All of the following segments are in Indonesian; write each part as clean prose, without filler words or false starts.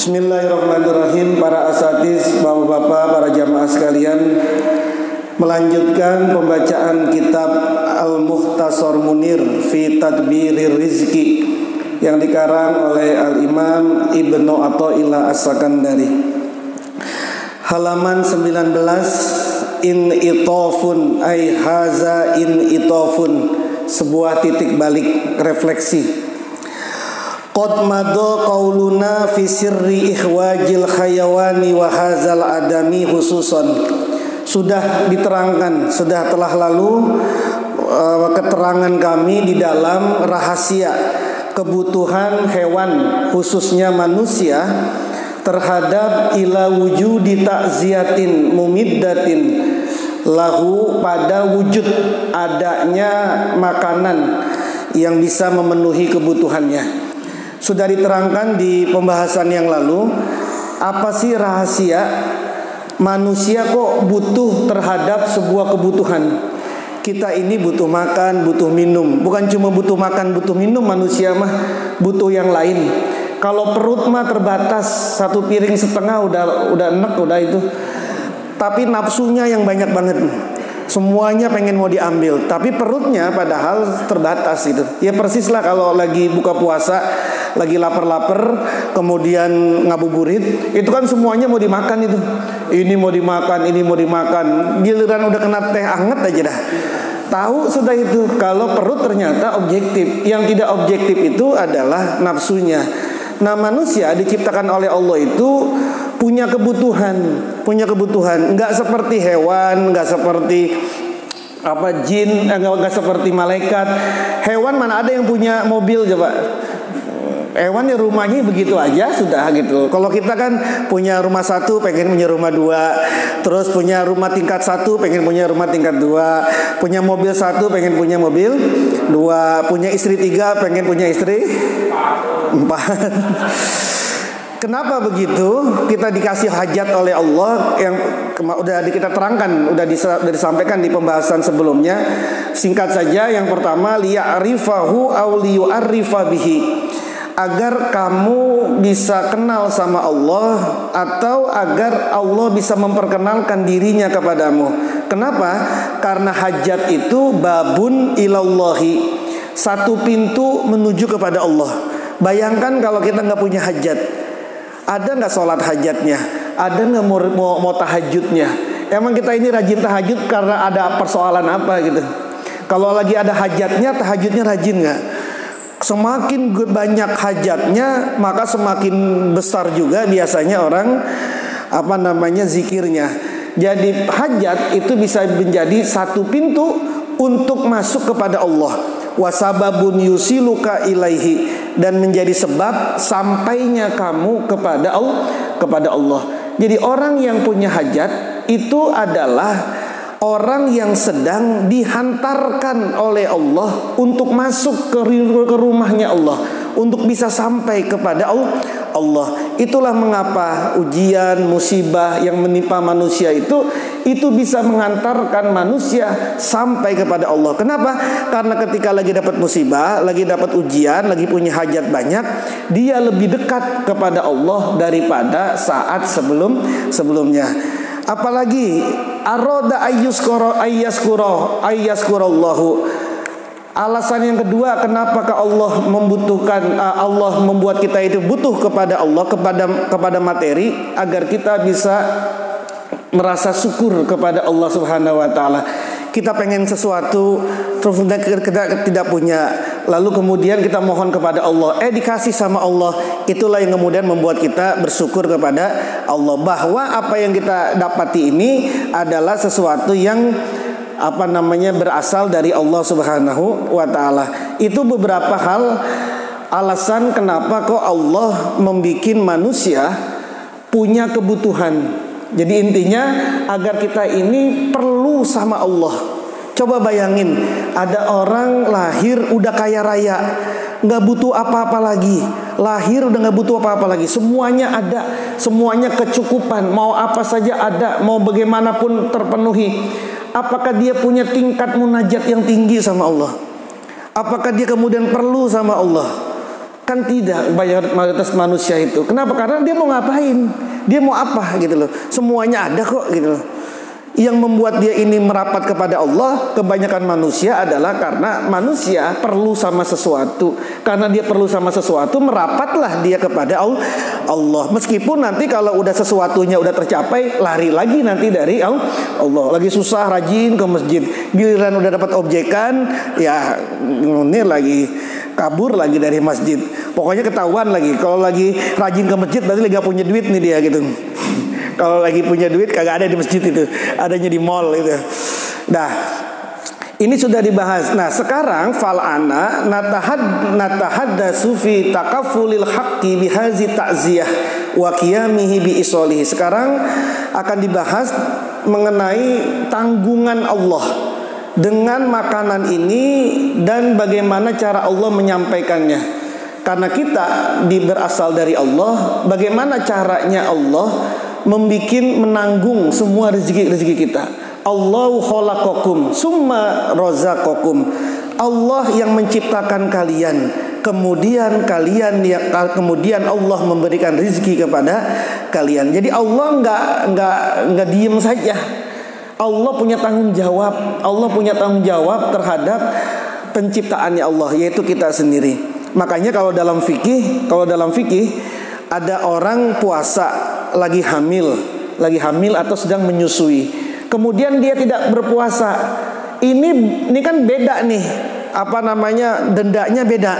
Bismillahirrahmanirrahim. Para asatiz, bapak-bapak, para jamaah sekalian, melanjutkan pembacaan kitab Al-Mukhtasar Munir fi Tadbirir Rizki yang dikarang oleh Al-Imam Ibnu Athaillah As-Sakandari. Halaman 19, in itofun ay haza in itofun, sebuah titik balik refleksi. Qad madha qauluna fi sirri ikhwajil khayawani wa hazal adami khususan. Sudah diterangkan, sudah telah lalu keterangan kami di dalam rahasia kebutuhan hewan, khususnya manusia, terhadap ila wujudi ta'ziyatin mumiddatin lahu, pada wujud adanya makanan yang bisa memenuhi kebutuhannya. Sudah diterangkan di pembahasan yang lalu, apa sih rahasia manusia kok butuh terhadap sebuah kebutuhan. Kita ini butuh makan, butuh minum. Bukan cuma butuh makan, butuh minum, manusia mah butuh yang lain. Kalau perut mah terbatas, 1,5 piring udah enak, udah itu. Tapi nafsunya yang banyak banget. Semuanya pengen mau diambil, tapi perutnya padahal terbatas gitu. Ya persis lah kalau lagi buka puasa, lagi lapar-lapar, kemudian ngabuburit, itu kan semuanya mau dimakan itu. Ini mau dimakan, ini mau dimakan. Giliran udah kena teh anget aja dah. Tahu sudah itu kalau perut ternyata objektif. Yang tidak objektif itu adalah nafsunya. Nah, manusia diciptakan oleh Allah itu punya kebutuhan, nggak seperti hewan, nggak seperti jin, nggak seperti malaikat. Hewan mana ada yang punya mobil coba? Hewan ya rumahnya begitu aja sudah gitu. Kalau kita kan punya rumah 1 pengen punya rumah 2, terus punya rumah tingkat 1 pengen punya rumah tingkat 2, punya mobil 1 pengen punya mobil 2, punya istri 3 pengen punya istri 4. Kenapa begitu? Kita dikasih hajat oleh Allah yang udah kita terangkan, udah disampaikan di pembahasan sebelumnya. Singkat saja, yang pertama liya'rifahu aw liyu'arrifa bihi, agar kamu bisa kenal sama Allah atau agar Allah bisa memperkenalkan dirinya kepadamu. Kenapa? Karena hajat itu babun ilallahi, satu pintu menuju kepada Allah. Bayangkan kalau kita nggak punya hajat, ada nggak sholat hajatnya? Ada nggak mau tahajudnya? Emang kita ini rajin tahajud karena ada persoalan apa gitu? Kalau lagi ada hajatnya, tahajudnya rajin nggak? Semakin banyak hajatnya, maka semakin besar juga biasanya orang zikirnya. Jadi hajat itu bisa menjadi satu pintu untuk masuk kepada Allah. Wasababun yusiluka ilaihi, dan menjadi sebab sampainya kamu kepada Allah. Jadi orang yang punya hajat itu adalah orang yang sedang dihantarkan oleh Allah untuk masuk ke rumahnya Allah, untuk bisa sampai kepada Allah. Itulah mengapa ujian, musibah yang menimpa manusia itu bisa mengantarkan manusia sampai kepada Allah. Kenapa? Karena ketika lagi dapat musibah, lagi dapat ujian, lagi punya hajat banyak, dia lebih dekat kepada Allah daripada saat sebelumnya. Apalagi aroda ayyaskurallahu. Alasan yang kedua, kenapakah Allah membuat kita itu butuh kepada Allah, kepada materi, agar kita bisa merasa syukur kepada Allah Subhanahu wa taala. Kita pengen sesuatu terus kita tidak punya, lalu kemudian kita mohon kepada Allah, dikasih sama Allah. Itulah yang kemudian membuat kita bersyukur kepada Allah, bahwa apa yang kita dapati ini adalah sesuatu yang berasal dari Allah Subhanahu wa taala. Itu beberapa hal alasan kenapa kok Allah membikin manusia punya kebutuhan. Jadi intinya agar kita ini perlu sama Allah. Coba bayangin, ada orang lahir udah kaya raya, nggak butuh apa-apa lagi. Lahir udah nggak butuh apa-apa lagi. Semuanya ada, semuanya kecukupan. Mau apa saja ada, mau bagaimanapun terpenuhi. Apakah dia punya tingkat munajat yang tinggi sama Allah? Apakah dia kemudian perlu sama Allah? Kan tidak, mayoritas manusia itu. Kenapa? Karena dia mau ngapain? Dia mau apa gitu loh. Semuanya ada kok gitu loh. Yang membuat dia ini merapat kepada Allah, kebanyakan manusia adalah karena manusia perlu sama sesuatu. Karena dia perlu sama sesuatu, merapatlah dia kepada Allah. Meskipun nanti kalau udah sesuatunya udah tercapai, lari lagi nanti dari Allah. Lagi susah rajin ke masjid, giliran udah dapat objekan, ya ini lagi kabur lagi dari masjid. Pokoknya ketahuan lagi. Kalau lagi rajin ke masjid berarti lagi gak punya duit nih dia gitu. Kalau lagi punya duit kagak ada di masjid itu, adanya di mall itu. Nah, ini sudah dibahas. Nah, sekarang fal'ana natahaddatsu fi takaffulil haqqi bihazi ta'ziyah wa qiyamihi bi isolihi. Sekarang akan dibahas mengenai tanggungan Allah dengan makanan ini dan bagaimana cara Allah menyampaikannya. Karena kita berasal dari Allah, bagaimana caranya Allah menanggung semua rezeki kita. Allahu khalaqakum summa razaqakum. Allah yang menciptakan kalian, kemudian Allah memberikan rezeki kepada kalian. Jadi Allah nggak diem saja. Allah punya tanggung jawab. Allah punya tanggung jawab terhadap penciptaannya Allah, yaitu kita sendiri. Makanya kalau dalam fikih ada orang puasa lagi hamil atau sedang menyusui, kemudian dia tidak berpuasa. Ini kan beda nih, dendanya beda.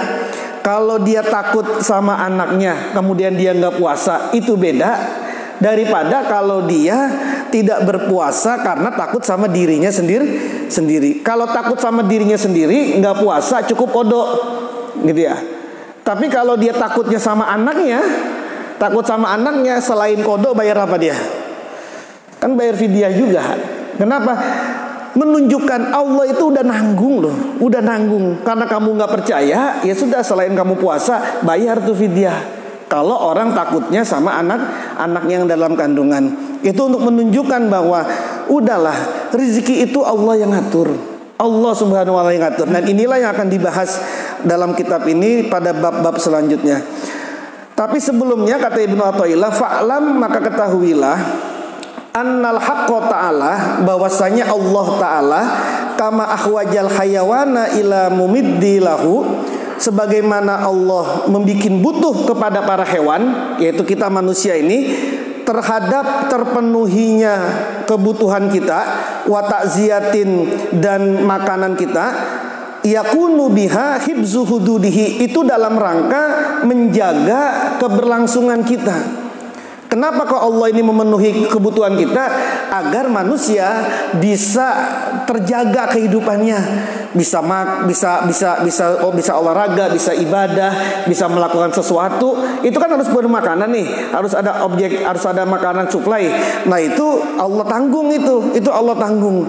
Kalau dia takut sama anaknya, kemudian dia nggak puasa, itu beda daripada kalau dia tidak berpuasa karena takut sama dirinya sendiri. Kalau takut sama dirinya sendiri, nggak puasa, cukup kodok, gitu ya. Tapi kalau dia takutnya sama anaknya, selain kodok bayar apa dia? Kan bayar fidyah juga. Kenapa? Menunjukkan Allah itu udah nanggung loh, udah nanggung. Karena kamu nggak percaya, ya sudah, selain kamu puasa bayar tuh fidyah. Kalau orang takutnya sama anaknya yang dalam kandungan, itu untuk menunjukkan bahwa udahlah, rezeki itu Allah yang ngatur, Allah Subhanahu wa taala yang ngatur. Dan inilah yang akan dibahas dalam kitab ini pada bab-bab selanjutnya. Tapi sebelumnya kata Ibnu Athaillah, fa'lam, maka ketahuilah, annal haqqa ta'ala, bahwasanya Allah Ta'ala kama akhwajal hayawana ila mumiddi lahu, sebagaimana Allah membuat butuh kepada para hewan, yaitu kita manusia ini, terhadap terpenuhinya kebutuhan kita, wa ta'ziyatin, dan makanan kita, yakunu biha hibzu hududihi, itu dalam rangka menjaga keberlangsungan kita. Kenapa kok Allah ini memenuhi kebutuhan kita? Agar manusia bisa terjaga kehidupannya, bisa olahraga, bisa ibadah, bisa melakukan sesuatu. Itu kan harus bermakanan nih, harus ada objek, harus ada makanan supply. Nah, itu Allah tanggung, itu Allah tanggung.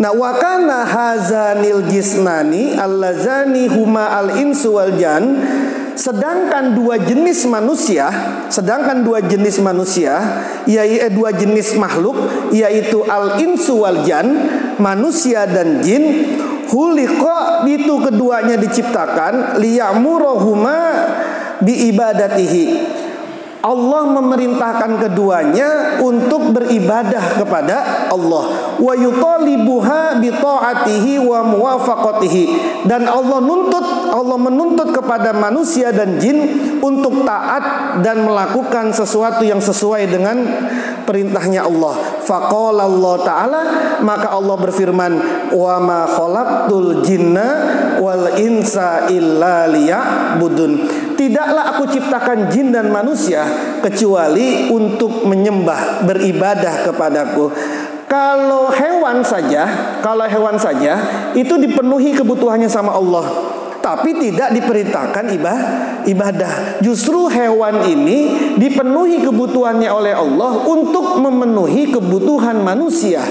Nah, wa kana hazanil jismani allazani huma al-insu wal jan. Sedangkan dua jenis makhluk, yaitu al-insu wal jan, manusia dan jin, khuliqa, itu keduanya diciptakan, liya'muruhuma bi ibadatihi. Allah memerintahkan keduanya untuk beribadah kepada Allah, wa yutalibuha bi ta'atihi wa muwafaqatihi, dan Allah menuntut kepada manusia dan jin untuk taat dan melakukan sesuatu yang sesuai dengan perintahnya Allah. Faqala Allah Ta'ala, maka Allah berfirman, wa ma khalaqtul jinna wal insa illa liya'budun. Tidaklah aku ciptakan jin dan manusia kecuali untuk menyembah, beribadah kepadaku. Kalau hewan saja itu dipenuhi kebutuhannya sama Allah, tapi tidak diperintahkan ibadah. Justru hewan ini dipenuhi kebutuhannya oleh Allah untuk memenuhi kebutuhan manusia.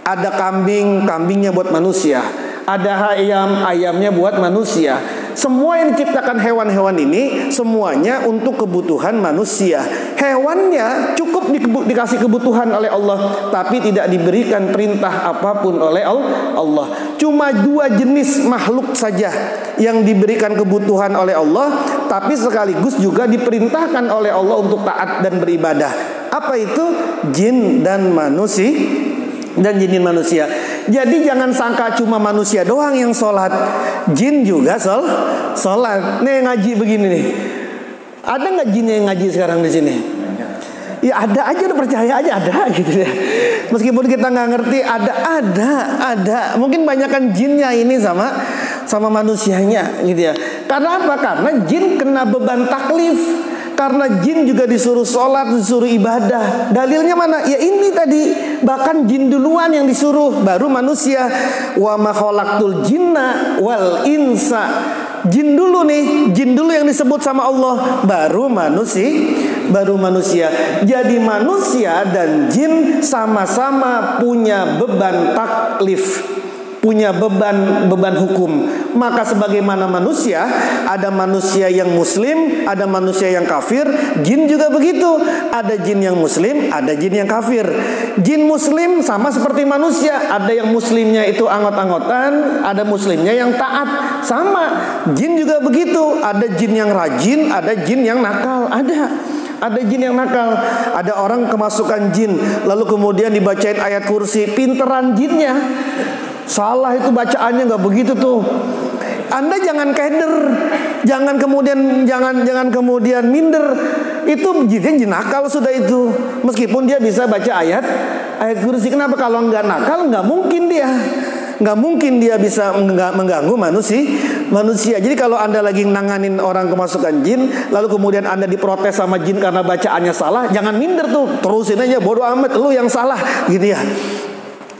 Ada kambing, kambingnya buat manusia. Ada ayamnya buat manusia. Semua yang diciptakan hewan-hewan ini semuanya untuk kebutuhan manusia. Hewannya cukup dikasih kebutuhan oleh Allah, tapi tidak diberikan perintah apapun oleh Allah. cuma 2 jenis makhluk saja yang diberikan kebutuhan oleh Allah, tapi sekaligus juga diperintahkan oleh Allah untuk taat dan beribadah. Apa itu? Jin dan manusia. Jadi jangan sangka cuma manusia doang yang sholat, jin juga sholat. Nih ngaji begini nih, ada nggak jin yang ngaji sekarang di sini? Ya ada aja, udah percaya aja ada gitu ya. Meskipun kita nggak ngerti, ada. Mungkin banyakkan jinnya ini sama manusianya gitu ya. Karena apa? Karena jin kena beban taklif. Karena jin juga disuruh sholat, disuruh ibadah. Dalilnya mana? Ya ini tadi. Bahkan jin duluan yang disuruh, baru manusia. Wa ma khalaqtul jinna wal insa. Jin dulu yang disebut sama Allah, baru manusia. Jadi manusia dan jin sama-sama punya beban taklif, punya beban hukum. Maka sebagaimana manusia, ada manusia yang muslim, ada manusia yang kafir. Jin juga begitu, ada jin yang muslim, ada jin yang kafir. Jin muslim sama seperti manusia, ada yang muslimnya itu anggot-anggotan, ada muslimnya yang taat. Sama, jin juga begitu, ada jin yang rajin, ada jin yang nakal. Ada jin yang nakal. Ada orang kemasukan jin, lalu kemudian dibacain ayat kursi, pinteran jinnya. Salah itu bacaannya, nggak begitu tuh. Anda jangan keder, jangan kemudian minder. Itu jin nakal sudah itu. Meskipun dia bisa baca ayat kursi. Kenapa? Kalau nggak nakal, nggak mungkin dia bisa mengganggu manusia. Jadi kalau Anda lagi nanganin orang kemasukan jin, lalu kemudian Anda diprotes sama jin karena bacaannya salah, jangan minder tuh, terusin aja, bodoh amat, lu yang salah gitu ya.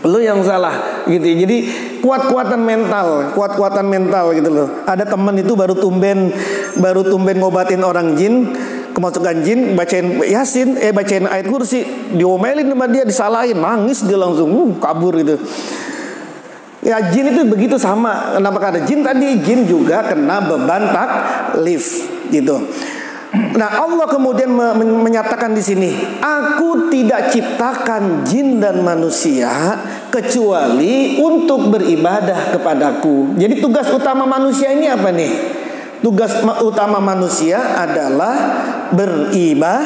Lu yang salah gitu. Jadi kuat-kuatan mental gitu loh. Ada teman itu baru tumben ngobatin orang jin, kemasukan jin, bacain Yasin, bacain ayat kursi, diomelin sama dia, disalahin, nangis dia langsung kabur gitu. Ya jin itu begitu sama. Kenapa? Karena jin tadi, jin juga kena beban taklif gitu. Nah, Allah kemudian menyatakan di sini, aku tidak ciptakan jin dan manusia kecuali untuk beribadah kepadaku. Jadi tugas utama manusia ini apa nih? Tugas utama manusia adalah beribadah.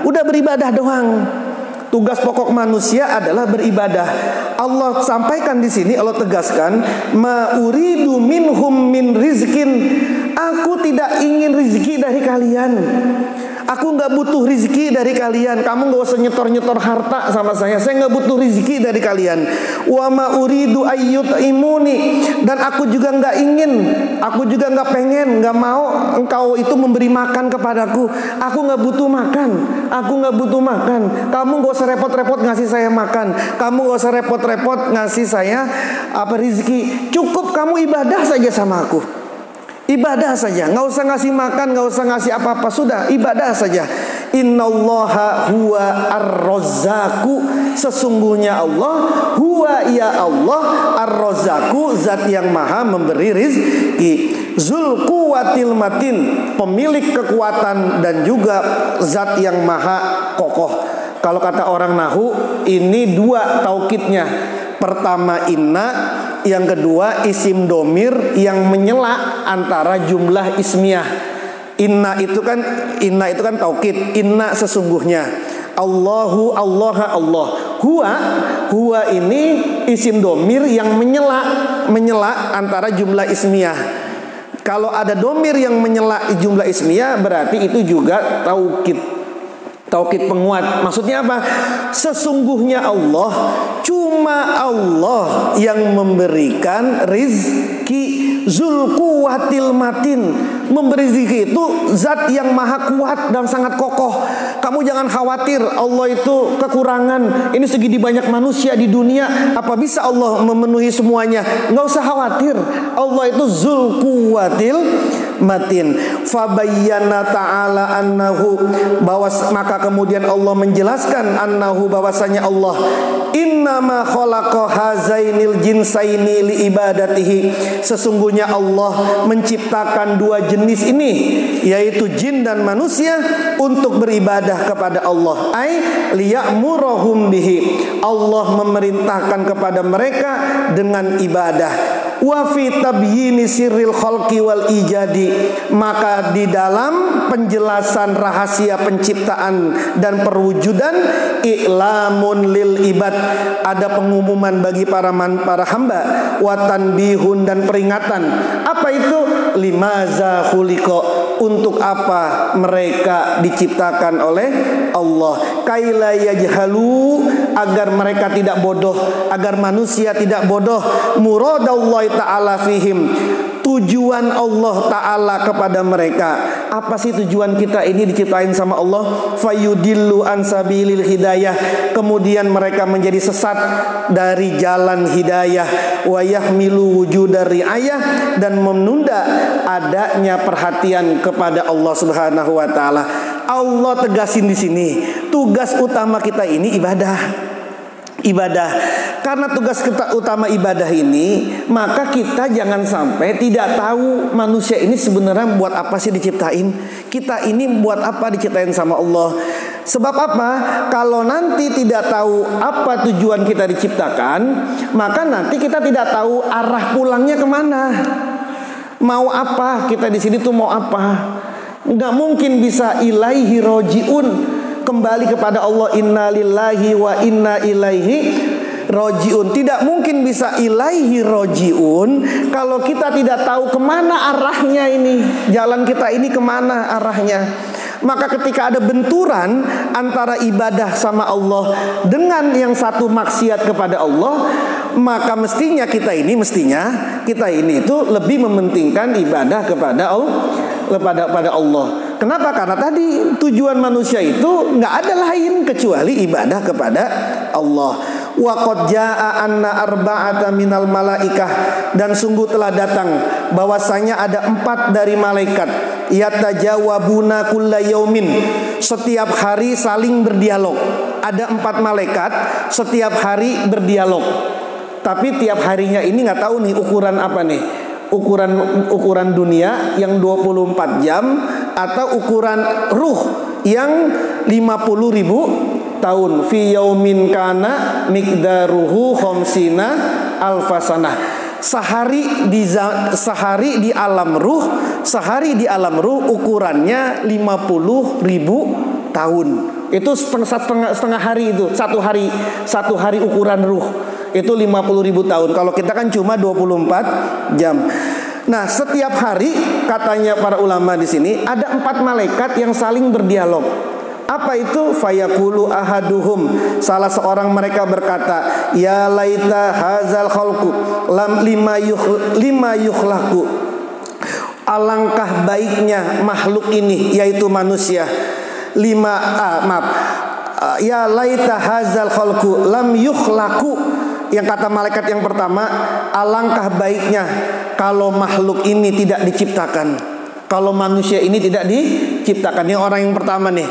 Udah beribadah doang. Tugas pokok manusia adalah beribadah. Allah sampaikan di sini, Allah tegaskan, ma uridu minhum min rizkin. Aku tidak ingin rizki dari kalian. Aku nggak butuh rizki dari kalian. Kamu nggak usah nyetor harta sama saya. Saya nggak butuh rizki dari kalian. Wa ma uridu ayyut'imuni. Dan aku juga nggak ingin, aku juga nggak pengen, nggak mau engkau itu memberi makan kepadaku. Aku nggak butuh makan. Kamu nggak usah repot-repot ngasih saya makan. Kamu nggak usah repot-repot ngasih saya rizki. Cukup kamu ibadah saja sama aku. Ibadah saja, nggak usah ngasih makan, nggak usah ngasih apa-apa, sudah ibadah saja. Innallaha huwa ar-razzaku. Sesungguhnya Allah, huwa ya Allah, ar-razzaku, zat yang maha memberi rizki. Zul quwwatil matin, pemilik kekuatan dan juga zat yang maha kokoh. Kalau kata orang nahu, ini 2 taukidnya. Pertama inna, yang kedua isim domir yang menyela antara jumlah ismiyah. Inna itu kan taukid. Inna sesungguhnya. Allahu Allah. Huwa ini isim domir yang menyela antara jumlah ismiyah. Kalau ada domir yang menyela jumlah ismiyah, berarti itu juga taukid penguat. Maksudnya apa? Sesungguhnya Allah, cuma Allah yang memberikan rizki. Zul quwwatil matin, memberi rizki itu zat yang maha kuat dan sangat kokoh. Kamu jangan khawatir Allah itu kekurangan, ini segini banyak manusia di dunia, apa bisa Allah memenuhi semuanya? Nggak usah khawatir. Allah itu zul quwwatil matin. Fabayyana ta'ala annahu, maka kemudian Allah menjelaskan annahu, bahwasanya Allah innama khalaqa hazainil jinsaini li ibadatihi. Sesungguhnya Allah menciptakan 2 jenis ini, yaitu jin dan manusia, untuk beribadah kepada Allah. Ai liya'muruhum bihi. Allah memerintahkan kepada mereka dengan ibadah. Wa fi tabyini sirril khalqi wal ijadi, maka di dalam penjelasan rahasia penciptaan dan perwujudan, i'lamun lil ibad, ada pengumuman bagi para hamba, wa tanbihun, dan peringatan. Apa itu? Limaza khuliqa, untuk apa mereka diciptakan oleh Allah. Kaila yajhalu, agar mereka tidak bodoh, agar manusia tidak bodoh. Muradallahi ta'ala fihim, tujuan Allah Ta'ala kepada mereka. Apa sih tujuan kita ini diciptain sama Allah? Fayudillu an sabilil hidayah, kemudian mereka menjadi sesat dari jalan hidayah. Wa yahmilu wujudar riayah, dan menunda adanya perhatian kepada Allah Subhanahu wa taala. Allah tegasin di sini, tugas utama kita ini ibadah. Karena tugas kita utama ibadah ini, maka kita jangan sampai tidak tahu manusia ini sebenarnya buat apa sih diciptain. Kita ini buat apa diciptain sama Allah. Sebab apa? Kalau nanti tidak tahu apa tujuan kita diciptakan, maka nanti kita tidak tahu arah pulangnya kemana. Mau apa kita di sini tuh, mau apa? Nggak mungkin bisa ilaihi rojiun, kembali kepada Allah. Inna lillahi wa inna ilaihi rojiun. Tidak mungkin bisa ilaihi rojiun kalau kita tidak tahu kemana arahnya ini, jalan kita ini kemana arahnya. Maka ketika ada benturan antara ibadah sama Allah dengan yang satu maksiat kepada Allah, maka mestinya kita ini itu lebih mementingkan ibadah kepada Allah. Kenapa? Karena tadi tujuan manusia itu nggak ada lain kecuali ibadah kepada Allah. Wa qad jaa anna arba'ata minal malaikah, dan sungguh telah datang bahwasanya ada 4 dari malaikat, yatajawabuna kulla yaumin, setiap hari saling berdialog. Ada 4 malaikat setiap hari berdialog. Tapi tiap harinya ini nggak tahu nih ukuran apa nih. Ukuran dunia yang 24 jam atau ukuran ruh yang 50.000 tahun. Fi yaumin kana miqdaruhu khamsina alfasanah. Sehari di alam ruh ukurannya 50.000 tahun. Itu setengah hari itu. Satu hari ukuran ruh itu 50.000 tahun. Kalau kita kan cuma 24 jam. Nah, setiap hari katanya para ulama di sini ada 4 malaikat yang saling berdialog. Apa itu? Fayaqulu ahaduhum, salah seorang mereka berkata, ya laita hazal khalqu lam lima yukhlaqu, alangkah baiknya makhluk ini, yaitu manusia. Ya laita hazal khalqu lam yukhlaqu, yang kata malaikat yang pertama, alangkah baiknya kalau makhluk ini tidak diciptakan, kalau manusia ini tidak diciptakan. Yang orang yang pertama nih,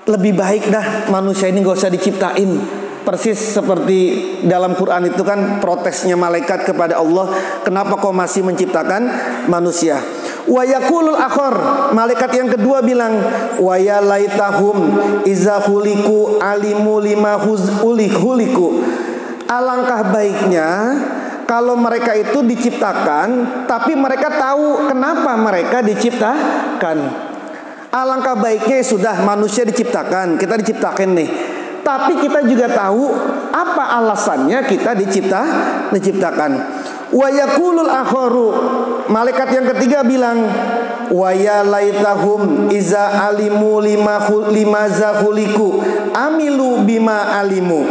lebih baik dah manusia ini gak usah diciptain. Persis seperti dalam Quran itu kan protesnya malaikat kepada Allah, kenapa kau masih menciptakan manusia. Wa yaqulul akhar, malaikat yang kedua bilang, wa ya laitahum iza khuliqu alimu lima huliku, alangkah baiknya kalau mereka itu diciptakan tapi mereka tahu kenapa mereka diciptakan. Alangkah baiknya sudah manusia diciptakan, kita diciptakan nih, tapi kita juga tahu apa alasannya kita diciptakan. Wa yaqulul akharu, malaikat yang ketiga bilang, wa ya laitahum iza alimu limaza khuliqu amilu bima alimu,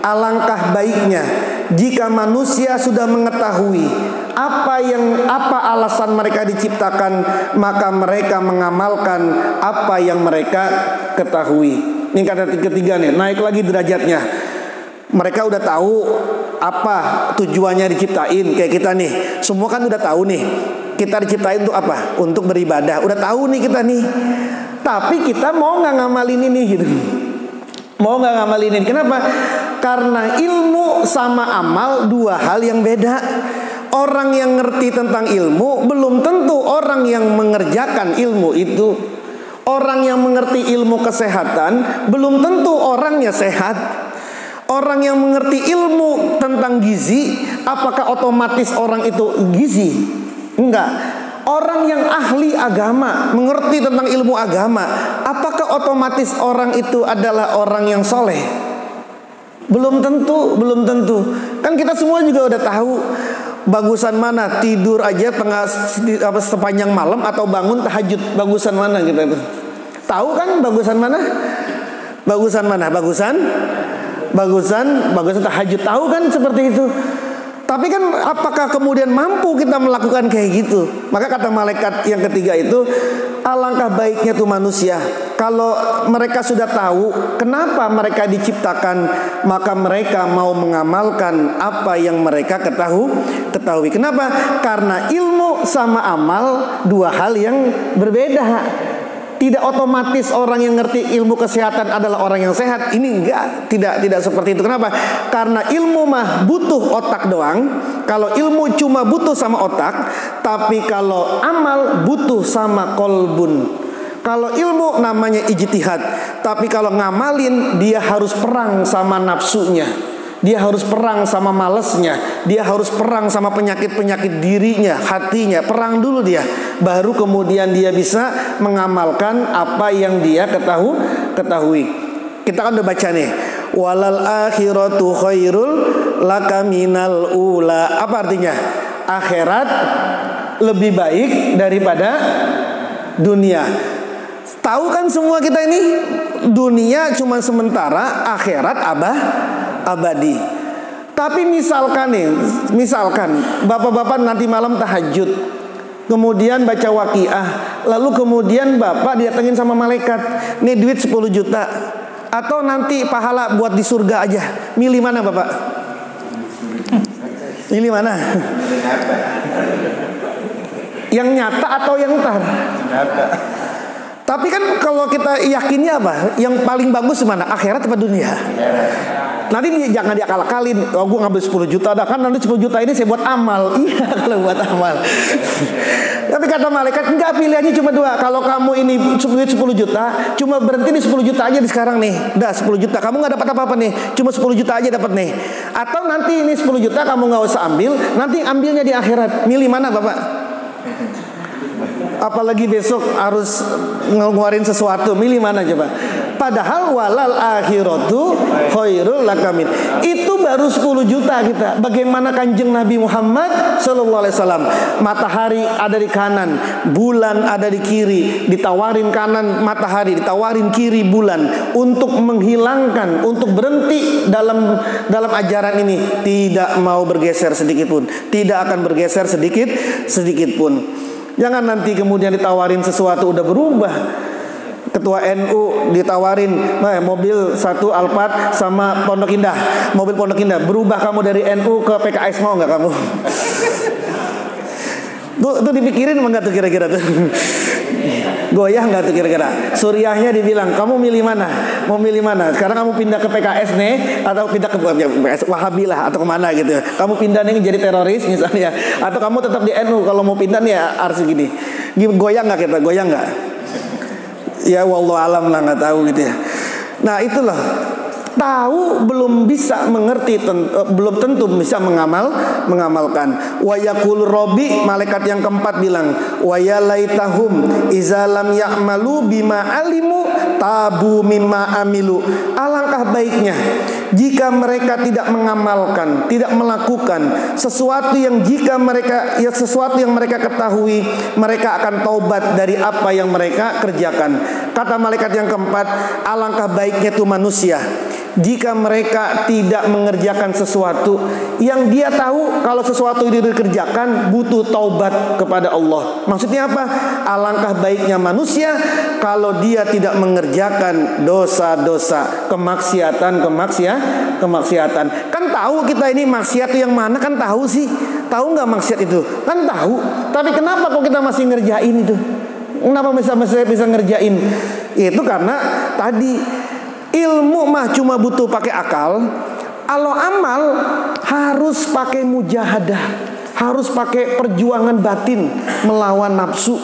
alangkah baiknya jika manusia sudah mengetahui apa alasan mereka diciptakan, maka mereka mengamalkan apa yang mereka ketahui. Ini kata ketiga nih, naik lagi derajatnya. Mereka udah tahu apa tujuannya diciptain. Kayak kita nih, semua kan udah tahu nih, kita diciptain untuk apa? Untuk beribadah. Udah tahu nih kita nih. Tapi kita mau nggak ngamalin ini gitu. Mau nggak ngamalin ini? Kenapa? Karena ilmu sama amal dua hal yang beda. Orang yang ngerti tentang ilmu belum tentu orang yang mengerjakan ilmu itu. Orang yang mengerti ilmu kesehatan belum tentu orangnya sehat. Orang yang mengerti ilmu tentang gizi apakah otomatis orang itu gizi? Enggak. Orang yang ahli agama, mengerti tentang ilmu agama, apakah otomatis orang itu adalah orang yang soleh? Belum tentu, belum tentu. Kan kita semua juga udah tahu bagusan mana tidur aja sepanjang malam atau bangun tahajud, bagusan mana kita itu? Tahu kan bagusan mana? Bagusan mana? Bagusan tahajud, tahu kan seperti itu. Tapi kan apakah kemudian mampu kita melakukan kayak gitu? Maka kata malaikat yang ketiga itu, alangkah baiknya tuh manusia kalau mereka sudah tahu kenapa mereka diciptakan, maka mereka mau mengamalkan apa yang mereka ketahui. Kenapa? Karena ilmu sama amal dua hal yang berbeda. Tidak otomatis orang yang ngerti ilmu kesehatan adalah orang yang sehat. Ini enggak, tidak seperti itu. Kenapa? Karena ilmu mah butuh otak doang. Kalau ilmu cuma butuh sama otak, tapi kalau amal butuh sama kolbun. Kalau ilmu namanya ijtihad, tapi kalau ngamalin dia harus perang sama nafsunya. Dia harus perang sama malesnya. Dia harus perang sama penyakit-penyakit dirinya, hatinya. Perang dulu dia, baru kemudian dia bisa mengamalkan apa yang dia ketahui. Kita kan udah baca nih, walal akhiratu khairul laka minal ula. Apa artinya? Akhirat lebih baik daripada dunia. Tahu kan semua kita ini, dunia cuma sementara, akhirat abadi. Tapi misalkan bapak-bapak nanti malam tahajud, kemudian baca waqiah, lalu kemudian bapak didatengin sama malaikat, nih duit 10 juta, atau nanti pahala buat di surga aja, milih mana bapak? Milih mana? Yang nyata atau yang ntar? Tapi kan kalau kita yakinnya apa? Yang paling bagus mana? Akhirat atau dunia? Nanti jangan diakal-akalin. Oh, gue ngambil 10 juta dah, kan nanti 10 juta ini saya buat amal. Iya, kalau buat amal. Tapi kata malaikat, enggak, pilihannya cuma dua. Kalau kamu ini 10 juta, cuma berhenti di 10 juta aja di sekarang nih. Dah 10 juta, kamu gak dapat apa-apa nih. Cuma 10 juta aja dapat nih. Atau nanti ini 10 juta kamu gak usah ambil, nanti ambilnya di akhirat. Milih mana bapak? Apalagi besok harus ngeluarin sesuatu, milih mana coba? Padahal walal akhiratu khairul lakamin. Itu baru 10 juta kita. Bagaimana Kanjeng Nabi Muhammad sallallahu alaihi wasallam? Matahari ada di kanan, bulan ada di kiri, ditawarin kanan matahari, ditawarin kiri bulan untuk menghilangkan, untuk berhenti dalam ajaran ini, tidak mau bergeser sedikit pun, tidak akan bergeser sedikit pun. Jangan nanti kemudian ditawarin sesuatu udah berubah. Ketua NU ditawarin mobil 1 Alphard sama Pondok Indah, mobil Pondok Indah, berubah kamu dari NU ke PKS, mau nggak kamu? Tuh dipikirin enggak tuh kira-kira tuh? Goyah nggak tuh kira-kira? Suriahnya dibilang, kamu milih mana? Mau milih mana? Sekarang kamu pindah ke PKS nih, atau pindah ke Wahabi lah, atau kemana gitu? Kamu pindah nih jadi teroris misalnya, atau kamu tetap di NU? Kalau mau pindah nih harus gini. Goyah nggak kita? Goyah nggak? Ya wallahu alam lah, nggak tahu gitu ya. Nah itulah, tahu belum bisa mengerti, belum tentu bisa mengamalkan. Wa yaqul Rabbi, malaikat yang keempat bilang, wa ya laitahum iza lam ya'malu bima alimu tabu mimma amilu. Alangkah baiknya jika mereka tidak mengamalkan, tidak melakukan sesuatu yang sesuatu yang mereka ketahui, mereka akan taubat dari apa yang mereka kerjakan. Kata malaikat yang keempat, alangkah baiknya tuh manusia jika mereka tidak mengerjakan sesuatu yang dia tahu kalau sesuatu itu dikerjakan butuh taubat kepada Allah. Maksudnya apa? Alangkah baiknya manusia kalau dia tidak mengerjakan dosa-dosa, kemaksiatan. Kan tahu kita ini maksiat yang mana, kan tahu sih. Tahu nggak maksiat itu? Kan tahu. Tapi kenapa kok kita masih ngerjain itu? Kenapa bisa ngerjain? Itu karena tadi ilmu mah cuma butuh pakai akal. Kalau amal harus pakai mujahadah, harus pakai perjuangan batin melawan nafsu.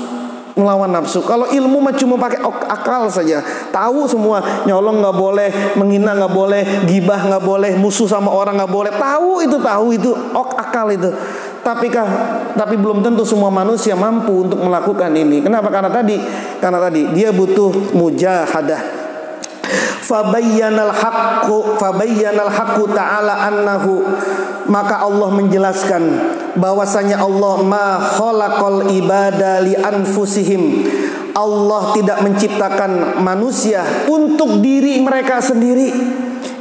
melawan nafsu. Kalau ilmu mah cuma pakai akal saja, tahu semua, nyolong nggak boleh, menghina nggak boleh, gibah nggak boleh, musuh sama orang nggak boleh, tahu itu akal itu. Tapi belum tentu semua manusia mampu untuk melakukan ini. Kenapa? Karena tadi dia butuh mujahadah. Fabayyanal haqqu ta'ala annahu, maka Allah menjelaskan bahwasanya Allah ma khalaqal ibada li anfusihim. Allah tidak menciptakan manusia untuk diri mereka sendiri.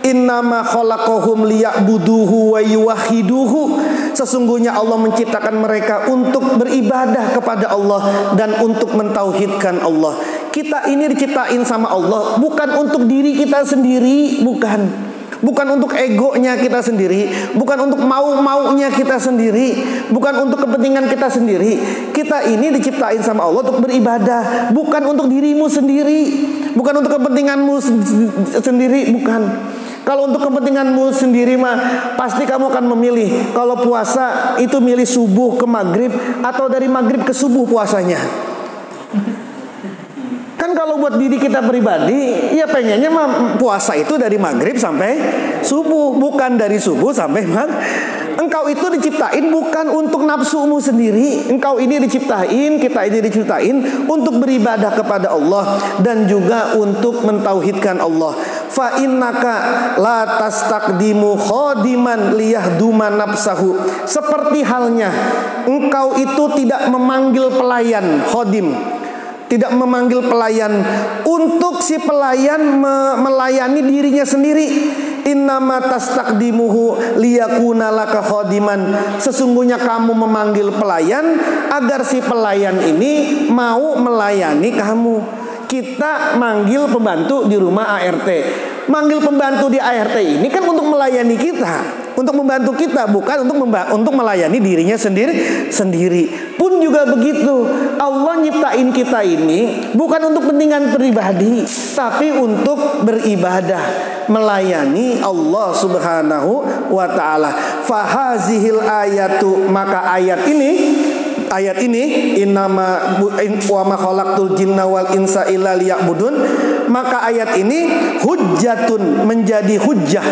Innama khalaqahum liya'buduhu wa yuwahhiduhu. Sesungguhnya Allah menciptakan mereka untuk beribadah kepada Allah dan untuk mentauhidkan Allah. Kita ini diciptain sama Allah bukan untuk diri kita sendiri, bukan untuk egonya kita sendiri, bukan untuk mau-maunya kita sendiri, bukan untuk kepentingan kita sendiri. Kita ini diciptain sama Allah untuk beribadah, bukan untuk dirimu sendiri, bukan untuk kepentinganmu sendiri, bukan. Kalau untuk kepentinganmu sendiri mah pasti kamu akan memilih. Kalau puasa itu milih subuh ke maghrib atau dari maghrib ke subuh puasanya. Kan kalau buat diri kita pribadi, ya pengennya mah puasa itu dari maghrib sampai subuh, bukan dari subuh sampai maghrib. Engkau itu diciptain bukan untuk nafsumu sendiri. Engkau ini diciptain, kita ini diciptain untuk beribadah kepada Allah dan juga untuk mentauhidkan Allah. Fa innaka la tastaqdimu khadiman liyahduma nafsahu. Seperti halnya engkau itu tidak memanggil pelayan, khadim, tidak memanggil pelayan untuk si pelayan melayani dirinya sendiri. Innama tastaqdimuhu liyakuna laka khadiman. Sesungguhnya kamu memanggil pelayan agar si pelayan ini mau melayani kamu. Kita manggil pembantu di rumah ART. Manggil pembantu di ART ini kan untuk melayani kita, untuk membantu kita, bukan untuk melayani dirinya sendiri. Pun juga begitu. Allah nyiptain kita ini bukan untuk kepentingan pribadi, tapi untuk beribadah, melayani Allah Subhanahu wa taala. Fahazihil ayatu, maka ayat ini innama wa ma khalaqtul jinna wal insa illa liya'budun, maka ayat ini hujjatun, menjadi hujjah,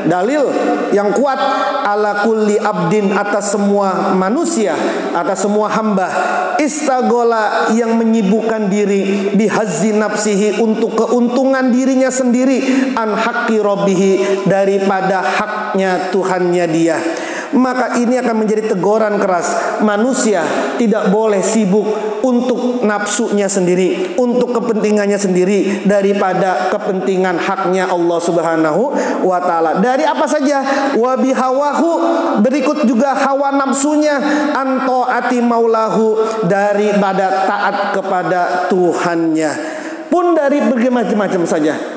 dalil yang kuat ala kulli abdin, atas semua manusia, atas semua hamba, istagola, yang menyibukkan diri bihazzi nafsihi, untuk keuntungan dirinya sendiri, an haqqi rabbihi, daripada haknya Tuhannya dia. Maka ini akan menjadi teguran keras. Manusia tidak boleh sibuk untuk nafsunya sendiri, untuk kepentingannya sendiri, daripada kepentingan haknya Allah Subhanahu wa ta'ala. Dari apa saja? Wa bihawahu, berikut juga hawa nafsunya, anto ati maulahu, daripada taat kepada Tuhannya. Pun dari berbagai macam saja.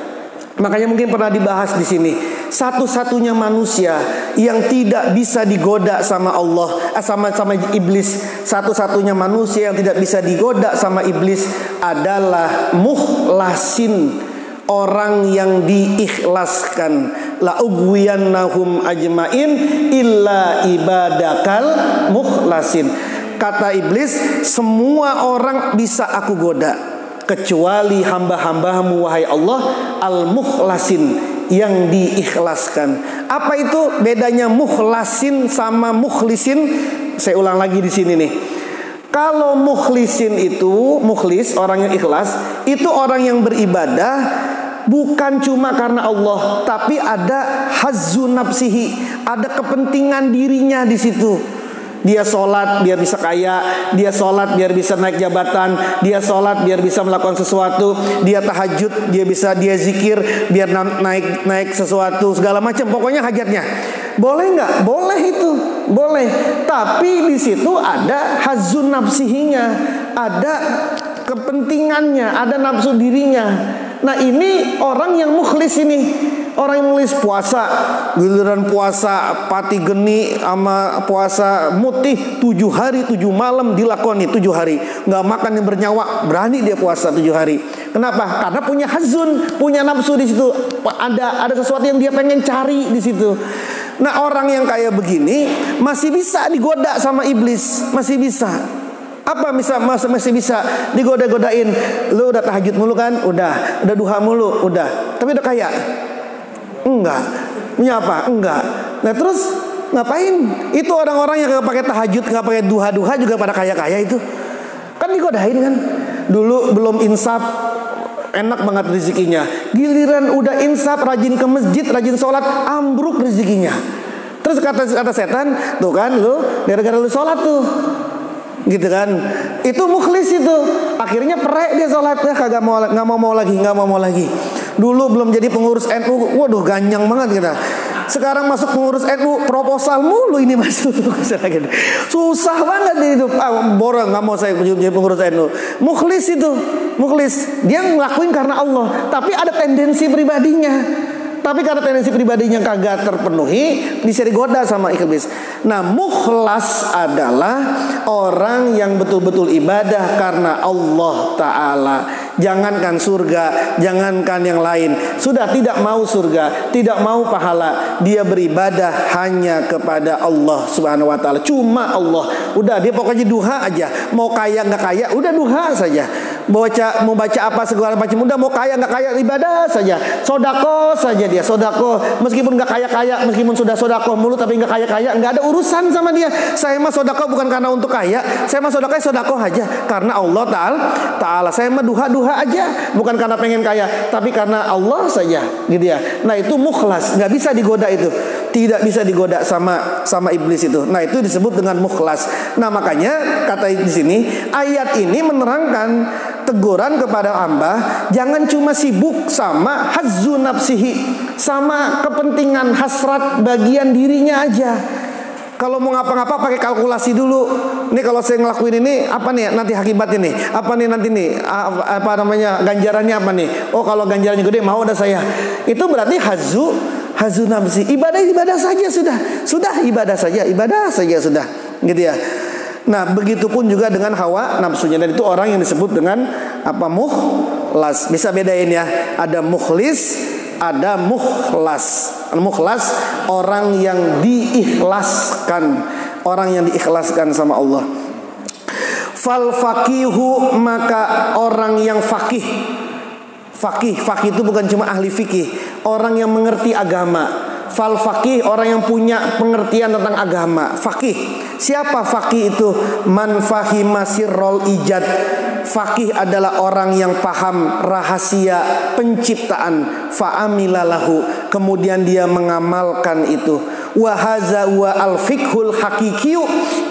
Makanya mungkin pernah dibahas di sini, satu-satunya manusia yang tidak bisa digoda sama Allah, sama iblis, satu-satunya manusia yang tidak bisa digoda sama iblis adalah mukhlasin, orang yang diikhlaskan. La ugwiyannahum ajmain illa ibadakal mukhlasin. Kata iblis, semua orang bisa aku goda kecuali hamba-hambamu wahai Allah al-mukhlasin, yang diikhlaskan. Apa itu bedanya mukhlasin sama mukhlisin? Saya ulang lagi di sini nih. Kalau mukhlisin itu, mukhlis, orang yang ikhlas, itu orang yang beribadah bukan cuma karena Allah, tapi ada hazzu nafsihi, ada kepentingan dirinya di situ. Dia sholat biar bisa kaya, dia sholat biar bisa naik jabatan, dia sholat biar bisa melakukan sesuatu, dia tahajud, dia zikir biar naik sesuatu, segala macam. Pokoknya hajatnya. Boleh nggak? Boleh itu, boleh. Tapi di situ ada hazzun nafsihinya, ada kepentingannya, ada nafsu dirinya. Nah ini orang yang mukhlis ini. Orang yang nulis puasa, giliran puasa pati geni sama puasa mutih 7 hari 7 malam dilakoni 7 hari. Nggak makan yang bernyawa, berani dia puasa 7 hari. Kenapa? Karena punya hazun, punya nafsu di situ. Ada sesuatu yang dia pengen cari di situ. Nah orang yang kayak begini masih bisa digoda sama iblis, masih bisa. Apa masih bisa digoda-godain? Lu udah tahajud mulu kan? Udah duha mulu, udah. Tapi udah kaya? Enggak. Punya apa? Enggak. Nah terus ngapain? Itu orang-orang yang gak pakai tahajud, gak pakai duha-duha juga pada kaya-kaya itu. Kan digodain kan. Dulu belum insaf, enak banget rezekinya. Giliran udah insaf, rajin ke masjid, rajin sholat, ambruk rezekinya. Terus kata setan, tuh kan lu gara-gara lu sholat tuh, gitu kan. Itu mukhlis itu. Akhirnya perek dia sholatnya, kagak mau lagi. Dulu belum jadi pengurus NU, waduh ganyang banget kita. Sekarang masuk pengurus NU, proposal mulu ini masuk. Susah banget hidup. Borong, nggak mau saya jadi pengurus NU. Mukhlis itu, mukhlis. Dia ngelakuin karena Allah, tapi ada tendensi pribadinya. Tapi karena tendensi pribadinya kagak terpenuhi, bisa digoda sama iblis. Nah, mukhlas adalah orang yang betul-betul ibadah karena Allah Ta'ala. Jangankan surga, jangankan yang lain. Sudah tidak mau surga, tidak mau pahala. Dia beribadah hanya kepada Allah Subhanahu wa Ta'ala. Cuma Allah. Udah, dia pokoknya duha aja. Mau kaya nggak kaya, udah duha saja. Mau baca apa segala macam, udah mau kaya nggak kaya, ibadah saja. Sodako saja dia, sodako. Meskipun nggak kaya-kaya, meskipun sudah sodako mulu tapi nggak kaya-kaya, nggak ada urusan sama dia. Saya mah sodako bukan karena untuk kaya, saya mah sodako aja karena Allah Ta'ala. Saya mah duha aja, bukan karena pengen kaya, tapi karena Allah saja, gitu ya. Nah itu mukhlas, nggak bisa digoda itu, tidak bisa digoda sama iblis itu. Nah itu disebut dengan mukhlas. Nah makanya kata di sini ayat ini menerangkan teguran kepada hamba, jangan cuma sibuk sama hazzu nafsihi, sama kepentingan hasrat bagian dirinya aja. Kalau mau ngapa-ngapa pakai kalkulasi dulu. Nih kalau saya ngelakuin ini apa nih nanti akibatnya nih? Apa nih nanti nih? Apa namanya ganjarannya apa nih? Oh kalau ganjarannya gede mau ada saya. Itu berarti hazzu nafsi. Ibadah saja sudah ibadah saja sudah. Gitu ya. Nah begitupun juga dengan hawa nafsunya, dan itu orang yang disebut dengan apa, mukhlas. Bisa bedain ya, ada mukhlis, ada mukhlas. Mukhlas orang yang diikhlaskan, orang yang diikhlaskan sama Allah. Fal faqihu, maka orang yang fakih. Fakih itu bukan cuma ahli fikih, orang yang mengerti agama. Fal faqih, orang yang punya pengertian tentang agama. Faqih, siapa faqih itu? Man fahima sirrol ijad. Faqih adalah orang yang paham rahasia penciptaan. Fa'amilalahu, kemudian dia mengamalkan itu. Wa haza wa al fiqhul haqiqiyu,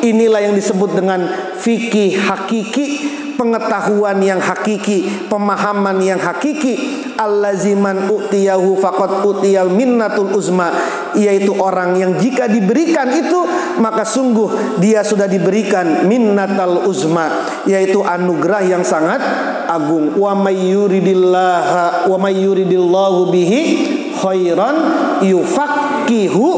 inilah yang disebut dengan fikih hakiki, pengetahuan yang hakiki, pemahaman yang hakiki. Allaziman utiyahu faqad utiyal minnatul uzma, yaitu orang yang jika diberikan itu maka sungguh dia sudah diberikan minnatul uzma, yaitu anugerah yang sangat agung. Wa may yuridillahu bihi khairan yufaqihu,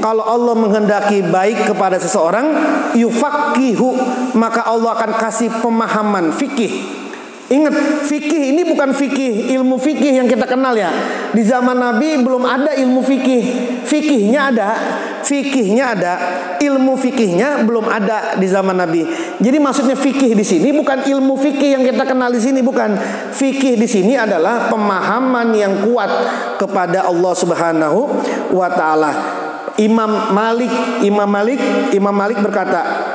kalau Allah menghendaki baik kepada seseorang, yufaqihu, maka Allah akan kasih pemahaman fikih. Ingat, fikih ini bukan fikih, ilmu fikih yang kita kenal ya. Di zaman Nabi belum ada ilmu fikih. Fikihnya ada, ilmu fikihnya belum ada di zaman Nabi. Jadi maksudnya fikih di sini bukan ilmu fikih yang kita kenal di sini, bukan. Fikih di sini adalah pemahaman yang kuat kepada Allah Subhanahu wa Ta'ala. Imam Malik berkata,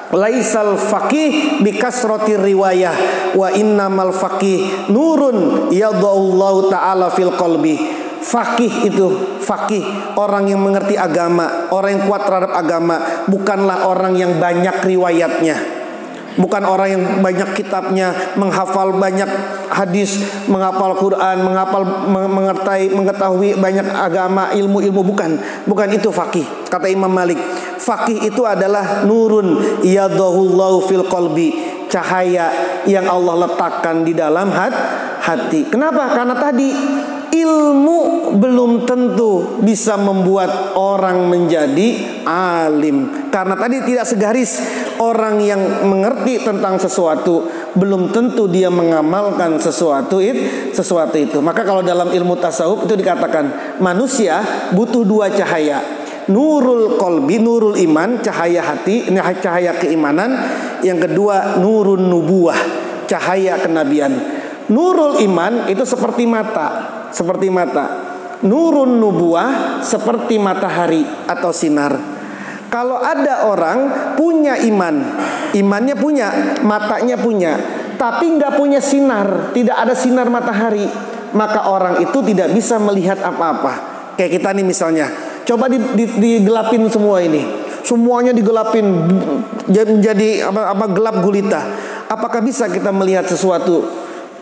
laisal faqih bikasroti riwayah wa innamal faqih nurun yadallahu ta'ala fil qalbi. Faqih itu, faqih orang yang mengerti agama, orang yang kuat terhadap agama, bukanlah orang yang banyak riwayatnya, bukan orang yang banyak kitabnya, menghafal banyak hadis, menghafal Quran, mengetahui banyak agama, ilmu-ilmu, bukan itu faqih. Kata Imam Malik, faqih itu adalah nurun yadahullahu fil qalbi, cahaya yang Allah letakkan di dalam hati. Kenapa? Karena tadi ilmu belum tentu bisa membuat orang menjadi alim. Karena tadi tidak segaris. Orang yang mengerti tentang sesuatu belum tentu dia mengamalkan sesuatu itu. Maka kalau dalam ilmu tasawuf itu dikatakan manusia butuh dua cahaya. nurul qalbi, nurul iman, cahaya hati, ini cahaya keimanan. Yang kedua nurun nubuwah, cahaya kenabian. Nurul iman itu seperti mata, seperti mata. Nurun nubuwah seperti matahari atau sinar. Kalau ada orang punya iman, imannya punya, matanya punya, tapi nggak punya sinar, tidak ada sinar matahari, maka orang itu tidak bisa melihat apa-apa. Kayak kita nih misalnya, coba digelapin semua ini, semuanya digelapin menjadi gelap gulita. Apakah bisa kita melihat sesuatu?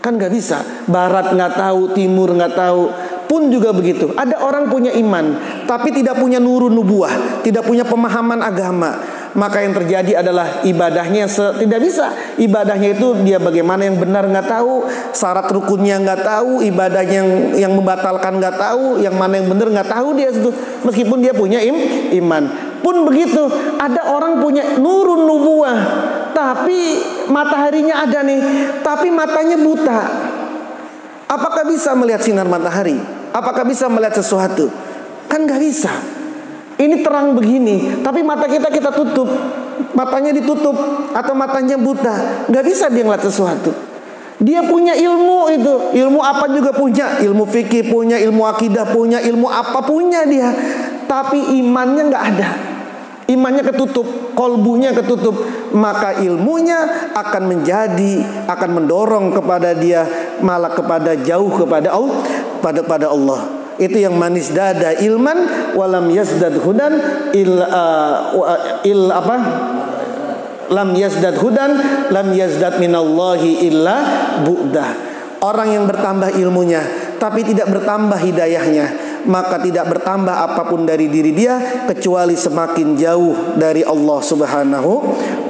Kan nggak bisa. Barat nggak tahu, timur nggak tahu. Pun juga begitu. Ada orang punya iman, tapi tidak punya nurun nubuwah, tidak punya pemahaman agama. Maka yang terjadi adalah ibadahnya tidak bisa. Ibadahnya itu dia bagaimana yang benar nggak tahu, syarat rukunnya nggak tahu, ibadahnya yang membatalkan nggak tahu, yang mana yang benar nggak tahu dia itu. Meskipun dia punya iman. Pun begitu, ada orang punya nurun nubuwah, tapi mataharinya ada nih, tapi matanya buta. Apakah bisa melihat sinar matahari? Apakah bisa melihat sesuatu? Kan gak bisa. Ini terang begini, tapi mata kita tutup, matanya ditutup, atau matanya buta, gak bisa dia ngeliat sesuatu. Dia punya ilmu itu, ilmu apa juga punya, ilmu fikih punya, ilmu akidah punya, ilmu apa punya dia, tapi imannya gak ada. Imannya ketutup, kolbunya ketutup, maka ilmunya akan mendorong kepada dia malah kepada jauh kepada Allah. Itu yang manis dada ilman walam yazdad hudan lam yazdad minallahi illa bu'dah. Orang yang bertambah ilmunya tapi tidak bertambah hidayahnya, maka tidak bertambah apapun dari diri dia kecuali semakin jauh dari Allah Subhanahu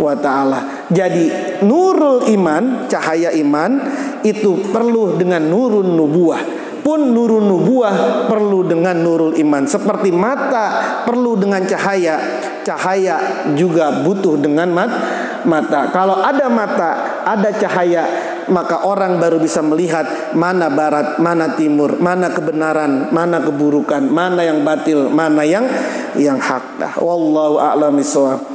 wa ta'ala. Jadi nurul iman, cahaya iman itu perlu dengan nurun nubuwah. Pun nurun nubuwah perlu dengan nurul iman. Seperti mata perlu dengan cahaya, cahaya juga butuh dengan mata. Kalau ada mata, ada cahaya, maka orang baru bisa melihat mana barat, mana timur, mana kebenaran, mana keburukan, mana yang batil, mana yang hak. Wallahu a'lam bishawab.